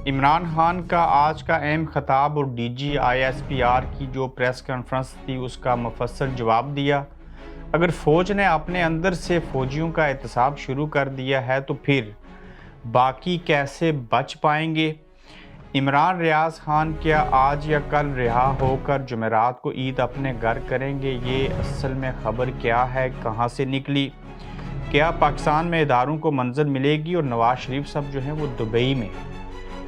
इमरान खान का आज का अहम खिताब और DGISPR की जो प्रेस कॉन्फ्रेंस थी उसका मुफस्सल जवाब दिया। अगर फ़ौज ने अपने अंदर से फ़ौजियों का एहतसाब शुरू कर दिया है तो फिर बाकी कैसे बच पाएंगे। इमरान रियाज खान क्या आज या कल रिहा होकर जुमेरात को ईद अपने घर करेंगे? ये असल में ख़बर क्या है, कहाँ से निकली? क्या पाकिस्तान में इदारों को मंजिल मिलेगी? और नवाज शरीफ साहब जो हैं वो दुबई में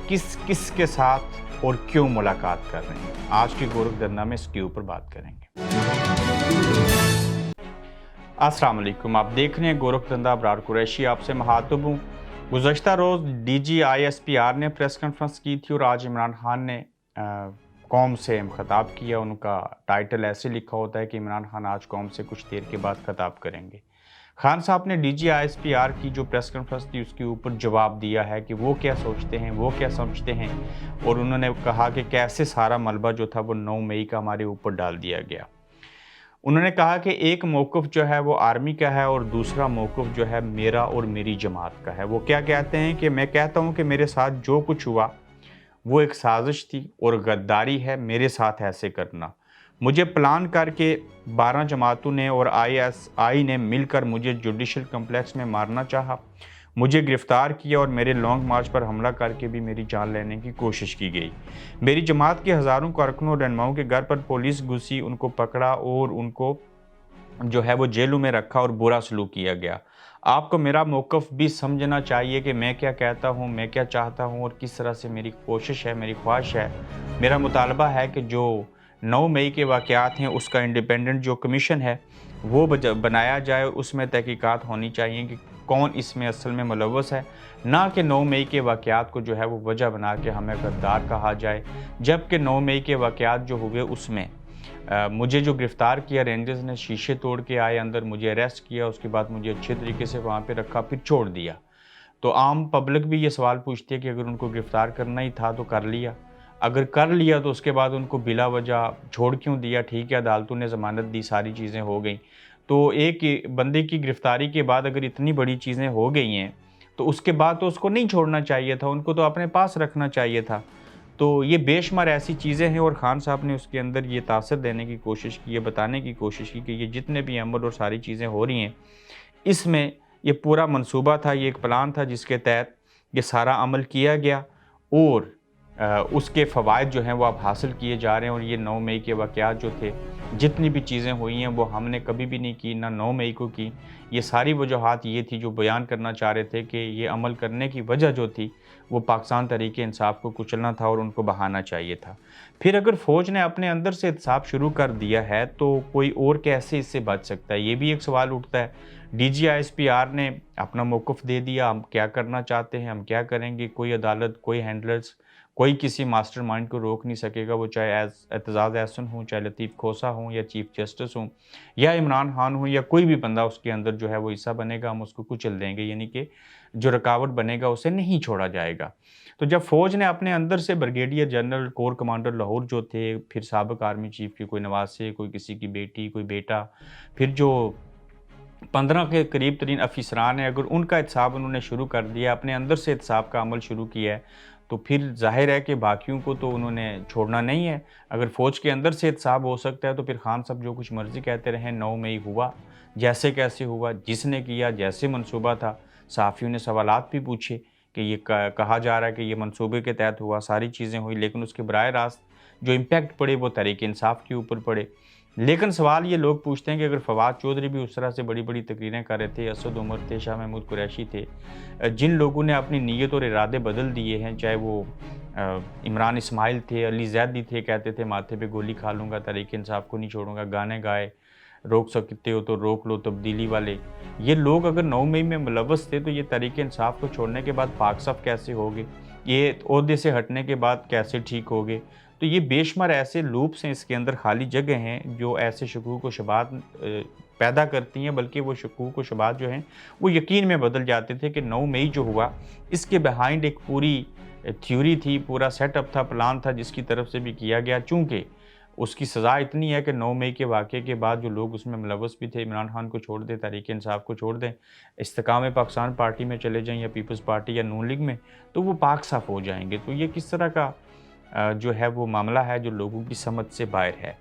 किस किस के साथ और क्यों मुलाकात कर रहे हैं, आज की गोरख धंधा में इसके ऊपर बात करेंगे। अस्सलाम वालेकुम, आप देख रहे हैं गोरख धंधा। अबरार कुरैशी आपसे मुखातिब हूँ। गुज़श्ता रोज़ DGISPR ने प्रेस कॉन्फ्रेंस की थी और आज इमरान खान ने कौम से खिताब किया। उनका टाइटल ऐसे लिखा होता है कि इमरान खान आज कौम से कुछ देर के बाद खिताब करेंगे। खान साहब ने DGISPR की जो प्रेस कॉन्फ्रेंस थी उसके ऊपर जवाब दिया है कि वो क्या सोचते हैं, वो क्या समझते हैं, और उन्होंने कहा कि कैसे सारा मलबा जो था वो 9 मई का हमारे ऊपर डाल दिया गया। उन्होंने कहा कि एक मौक़िफ़ जो है वो आर्मी का है और दूसरा मौक़िफ़ जो है मेरा और मेरी जमात का है। वो क्या कहते हैं कि मैं कहता हूँ कि मेरे साथ जो कुछ हुआ वो एक साजिश थी और गद्दारी है मेरे साथ ऐसे करना। मुझे प्लान करके 12 जमातों ने और ISI ने मिलकर मुझे जुडिशल कम्प्लेक्स में मारना चाहा, मुझे गिरफ़्तार किया और मेरे लॉन्ग मार्च पर हमला करके भी मेरी जान लेने की कोशिश की गई। मेरी जमात के हज़ारों कारकुनों और रहनुमाओं के घर पर पुलिस घुसी, उनको पकड़ा और उनको जो है वो जेलों में रखा और बुरा सलूक किया गया। आपको मेरा मौक़िफ़ भी समझना चाहिए कि मैं क्या कहता हूँ, मैं क्या चाहता हूँ और किस तरह से मेरी कोशिश है, मेरी ख्वाहिश है। मेरा मुतालबा है कि जो 9 मई के वाक़यात हैं उसका इंडिपेंडेंट जो कमीशन है वो बनाया जाए और उसमें तहकीकात होनी चाहिए कि कौन इसमें असल में मुलव्वस है, ना कि 9 मई के वाक़यात को जो है वो वजह बना के हमें गद्दार कहा जाए। जबकि 9 मई के वाक़यात जो हुए उसमें मुझे जो गिरफ़्तार किया, रेंजर्स ने शीशे तोड़ के आए अंदर, मुझे अरेस्ट किया, उसके बाद मुझे अच्छे तरीके से वहाँ पे रखा, फिर छोड़ दिया। तो आम पब्लिक भी ये सवाल पूछती है कि अगर उनको गिरफ़्तार करना ही था तो कर लिया, अगर कर लिया तो उसके बाद उनको बिला वजह छोड़ क्यों दिया? ठीक है, अदालतों ने ज़मानत दी, सारी चीज़ें हो गई। तो एक बंदे की गिरफ़्तारी के बाद अगर इतनी बड़ी चीज़ें हो गई हैं तो उसके बाद तो उसको नहीं छोड़ना चाहिए था, उनको तो अपने पास रखना चाहिए था। तो ये बेशुमार ऐसी चीज़ें हैं और खान साहब ने उसके अंदर ये तासर देने की कोशिश की है, बताने की कोशिश की कि ये जितने भी अमल और सारी चीज़ें हो रही हैं, इसमें ये पूरा मंसूबा था, ये एक प्लान था जिसके तहत ये सारा अमल किया गया और उसके फ़वाइद जो हैं वो अब हासिल किए जा रहे हैं। और ये 9 मई के वाक़यात जो थे, जितनी भी चीज़ें हुई हैं वो हमने कभी भी नहीं की, ना 9 मई को की। ये सारी वजूहात ये थी जो बयान करना चाह रहे थे कि ये अमल करने की वजह जो थी वो पाकिस्तान तहरीक-ए-इंसाफ को कुचलना था और उनको बहाना चाहिए था। फिर अगर फ़ौज ने अपने अंदर से एहतसाब शुरू कर दिया है तो कोई और कैसे इससे बच सकता है? ये भी एक सवाल उठता है। DGISPR ने अपना मौक़िफ़ दे दिया, हम क्या करना चाहते हैं, हम क्या करेंगे, कोई अदालत, कोई हैंडलर्स, कोई किसी मास्टरमाइंड को रोक नहीं सकेगा, वो चाहे एतजाज़ एहसन हो, चाहे लतीफ़ खोसा हो या चीफ जस्टिस हों या इमरान खान हो या कोई भी बंदा उसके अंदर जो है वो हिस्सा बनेगा, हम उसको कुचल देंगे, यानी कि जो रुकावट बनेगा उसे नहीं छोड़ा जाएगा। तो जब फ़ौज ने अपने अंदर से brigadier general, core commander Lahore जो थे, फिर साबिक आर्मी चीफ की कोई नवासे, कोई किसी की बेटी, कोई बेटा, फिर जो 15 के करीब तरीन अफिसरान हैं, अगर उनका एहतसाब उन्होंने शुरू कर दिया, अपने अंदर से एहतसाब का अमल शुरू किया है, तो फिर ज़ाहिर है कि बाकियों को तो उन्होंने छोड़ना नहीं है। अगर फ़ौज के अंदर से एहतसाब हो सकता है तो फिर खान साहब जो कुछ मर्ज़ी कहते रहें, 9 मई हुआ, जैसे कैसे हुआ, जिसने किया, जैसे मंसूबा था। सहाफ़ियों ने सवालात भी पूछे कि ये कहा जा रहा है कि ये मंसूबे के तहत हुआ, सारी चीज़ें हुई, लेकिन उसके बराह रास्त जो इम्पैक्ट पड़े वो तहरीक-ए-इंसाफ के ऊपर पड़े। लेकिन सवाल ये लोग पूछते हैं कि अगर फवाद चौधरी भी उस तरह से बड़ी-बड़ी तकरीरें कर रहे थे, असद उमर थे, शाह महमूद कुरैशी थे, जिन लोगों ने अपनी नीयत और इरादे बदल दिए हैं, चाहे वो इमरान इस्माइल थे, अली ज़ैदी थे, कहते थे माथे पे गोली खा लूँगा, तहरीक-ए-इंसाफ को नहीं छोड़ूँगा, गाने गाए, रोक सकते हो तो रोक लो तब्दीली वाले। ये लोग अगर 9 मई में मुलव्वस थे तो ये तहरीक-ए-इंसाफ को छोड़ने के बाद पाक साफ़ कैसे हो गए? ये ओहदे से हटने के बाद कैसे ठीक हो गए? तो ये बेशुमार ऐसे लूप्स हैं, इसके अंदर खाली जगह हैं जो ऐसे शकूक व शुबहात पैदा करती हैं, बल्कि वो शकूक व शुबहात जो हैं वो यकीन में बदल जाते थे कि 9 मई जो हुआ इसके बिहाइंड एक पूरी थ्योरी थी, पूरा सेटअप था, प्लान था जिसकी तरफ से भी किया गया। चूँकि उसकी सज़ा इतनी है कि 9 मई के वाक़ये के बाद जो लोग उसमें मुलव्वस भी थे, इमरान खान को छोड़ दें, तहरीक-ए-इंसाफ को छोड़ दें, इस्तेकाम-ए-पाकिस्तान पार्टी में चले जाएँ या पीपल्स पार्टी या नून लीग में, तो वो पाक साफ़ हो जाएँगे। तो ये किस तरह का जो है वो मामला है जो लोगों की समझ से बाहर है।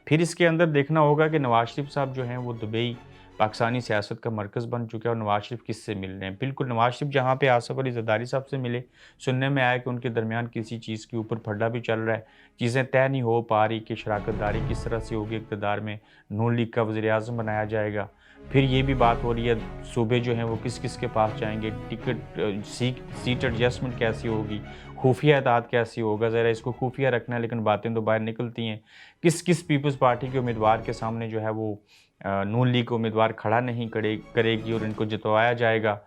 फिर इसके अंदर देखना होगा कि नवाज़ शरीफ साहब जो हैं वो दुबई पाकिस्तानी सियासत का मरकज़ बन चुका है और नवाज़ शरीफ किससे मिल रहे हैं। बिल्कुल नवाज़ शरीफ जहाँ पे आसिफ अली ज़रदारी साहब से मिले, सुनने में आया कि उनके दरमियान किसी चीज़ के ऊपर फड्डा भी चल रहा है, चीज़ें तय नहीं हो पा रही कि शराकतदारी किस तरह से होगी इक़्तिदार में, नून लीग का वज़ीर-ए-आज़म बनाया जाएगा। फिर ये भी बात हो रही है सूबे जो हैं वो किस-किस के पास जाएँगे, टिकट सीट एडजस्टमेंट कैसी होगी, खुफिया इत्तेहाद कैसी होगा, ज़रा इसको खुफिया रखना है लेकिन बातें तो बाहर निकलती हैं। किस-किस पीपल्स पार्टी के उम्मीदवार के सामने जो है वो नून लीग उम्मीदवार खड़ा नहीं करेगी और इनको जितवाया जाएगा।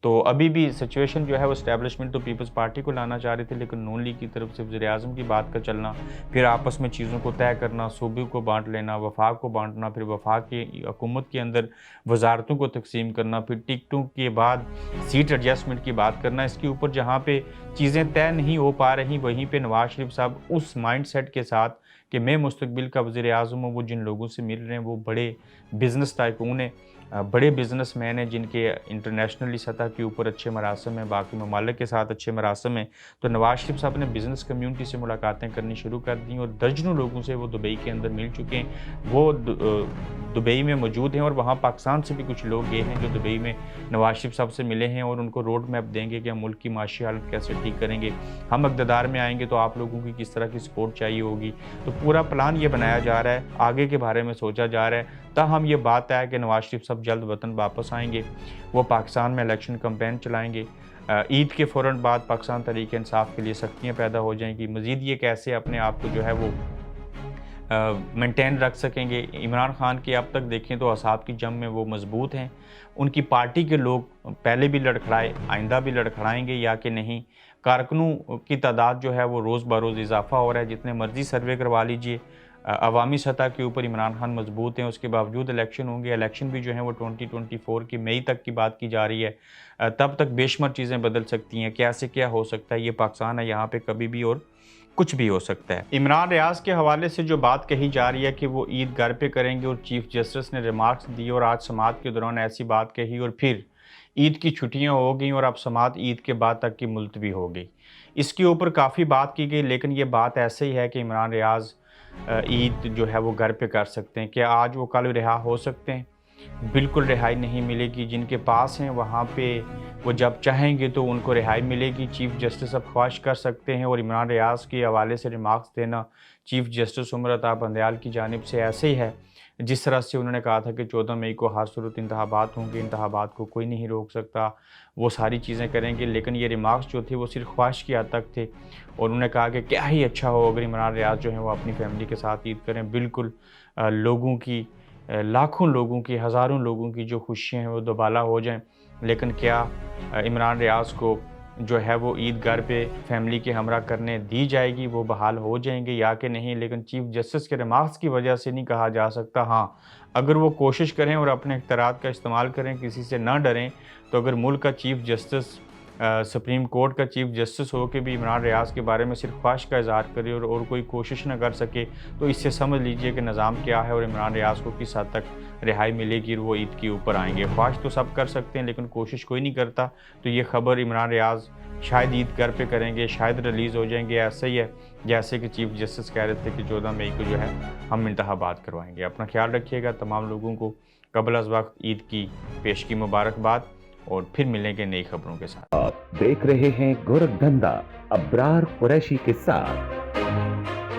तो अभी भी सिचुएशन जो है वो एस्टैब्लिशमेंट तो पीपल्स पार्टी को लाना चाह रहे थे लेकिन नून लीग की तरफ से वज़ीर-ए-आज़म की बात का चलना, फिर आपस में चीज़ों को तय करना, सूबे को बाँट लेना, वफ़ाक को बाँटना, फिर वफ़ाक की हुकूमत के अंदर वज़ारतों को तक़सीम करना, फिर टिकटों के बाद सीट एडजस्टमेंट की बात करना। इसके ऊपर जहाँ पे चीज़ें तय नहीं हो पा रही, वहीं पे नवाज़ शरीफ साहब उस माइंडसेट के साथ कि मैं मुस्तक़बिल का वज़ीर-ए-आज़म हूँ, वो जिन लोगों से मिल रहे हैं वो बड़े बिज़नेस टाइकून हैं, बड़े बिज़नेसमैन हैं जिनके इंटरनेशनली सतह के ऊपर अच्छे मरासम हैं, बाकी ममालिक के साथ अच्छे मरासम हैं। तो नवाज़ शरीफ साहब ने बिज़नेस कम्युनिटी से मुलाकातें करनी शुरू कर दी और दर्जनों लोगों से वो दुबई के अंदर मिल चुके हैं। वो दुबई में मौजूद हैं और वहाँ पाकिस्तान से भी कुछ लोग गए हैं जो दुबई में नवाज़ शरीफ साहब से मिले हैं और उनको रोड मैप देंगे कि हम मुल्क की माशी हालत कैसे ठीक करेंगे। हम इक़्तिदार में आएँगे तो आप लोगों की किस तरह की सपोर्ट चाहिए होगी। तो पूरा प्लान ये बनाया जा रहा है, आगे के बारे में सोचा जा रहा है। ताहम ये बात है कि नवाज़ शरीफ साहब जल्द वतन वापस आएँगे, वो पाकिस्तान में इलेक्शन कैंपेन चलाएँगे। ईद के फ़ौरन बाद पाकिस्तान तहरीक-ए-इंसाफ के लिए सख्तियाँ पैदा हो जाएँगी। मज़ीद ये कैसे अपने आप को जो है वो मेंटेन रख सकेंगे। इमरान खान के अब तक देखें तो असाब की जंग में वो मज़बूत हैं। उनकी पार्टी के लोग पहले भी लड़खड़ाए, आइंदा भी लड़खड़ाएँगे या कि नहीं। कारकुनों की तादाद जो है वो रोज़ बरोज़ इज़ाफ़ा हो रहा है, जितने मर्ज़ी सर्वे करवा लीजिए। अवामी सतह के ऊपर इमरान खान मज़बूत हैं, उसके बावजूद इलेक्शन होंगे। इलेक्शन भी जो है वो 2024 की मई तक की बात की जा रही है। तब तक बेशुमार चीज़ें बदल सकती हैं, क्या से क्या हो सकता है। ये पाकिस्तान है, यहाँ पे कभी भी और कुछ भी हो सकता है। इमरान रियाज़ के हवाले से जो बात कही जा रही है कि वो ईद घर पे करेंगे और चीफ जस्टिस ने रिमार्क्स दिए और आज समाअत के दौरान ऐसी बात कही और फिर ईद की छुट्टियां हो गई और अब समाअत ईद के बाद तक की मुलतवी हो गई। इसके ऊपर काफ़ी बात की गई लेकिन ये बात ऐसे ही है कि इमरान रियाज़ ईद जो है वो घर पे कर सकते हैं। क्या आज वो कल रिहा हो सकते हैं? बिल्कुल रिहाई नहीं मिलेगी। जिनके पास हैं वहाँ पे वो जब चाहेंगे तो उनको रिहाई मिलेगी। चीफ़ जस्टिस अब ख्वाहिश कर सकते हैं और इमरान रियाज़ के हवाले से रिमार्क्स देना चीफ़ जस्टिस उमर अता बंदयाल की जानिब से ऐसे ही है जिस तरह से उन्होंने कहा था कि 14 मई को हर सूरत इंतखाबात होंगे, इंतखाबात को कोई नहीं रोक सकता, वो सारी चीज़ें करेंगे। लेकिन ये रिमार्क्स जो थे वो सिर्फ ख्वाहिश की हद तक थे और उन्होंने कहा कि क्या ही अच्छा हो अगर इमरान रियाज़ जो है वो अपनी फैमिली के साथ ईद करें। बिल्कुल लोगों की लाखों लोगों की, हज़ारों लोगों की जो खुशियाँ हैं वो दोबाला हो जाएँ। लेकिन क्या इमरान रियाज़ को जो है वो ईद घर पे फैमिली के हमरा करने दी जाएगी, वो बहाल हो जाएंगे या कि नहीं। लेकिन चीफ़ जस्टिस के रिमार्क्स की वजह से नहीं कहा जा सकता। हाँ, अगर वो कोशिश करें और अपने इख्तियारात का इस्तेमाल करें, किसी से ना डरें, तो अगर मुल्क का चीफ़ जस्टिस सुप्रीम कोर्ट का चीफ़ जस्टिस हो के भी इमरान रियाज़ के बारे में सिर्फ ख्वाहिश का इज़हार करे और कोई कोशिश ना कर सके, तो इससे समझ लीजिए कि निज़ाम क्या है और इमरान रियाज़ को किस हद तक रिहाई मिलेगी और वो ईद के ऊपर आएंगे। ख्वाहिश तो सब कर सकते हैं लेकिन कोशिश कोई नहीं करता। तो ये ख़बर इमरान रियाज़ शायद ईद घर पे करेंगे, शायद रिलीज़ हो जाएंगे। ऐसे ही है जैसे कि चीफ़ जस्टिस कह रहे थे कि 14 मई को जो है हम इंतखाबात करवाएंगे। अपना ख्याल रखिएगा। तमाम लोगों को कबल अज़ वक्त ईद की पेशगी मुबारकबाद और फिर मिलेंगे नई खबरों के साथ। आप देख रहे हैं गोरखधंधा अब्रार कुरैशी के साथ।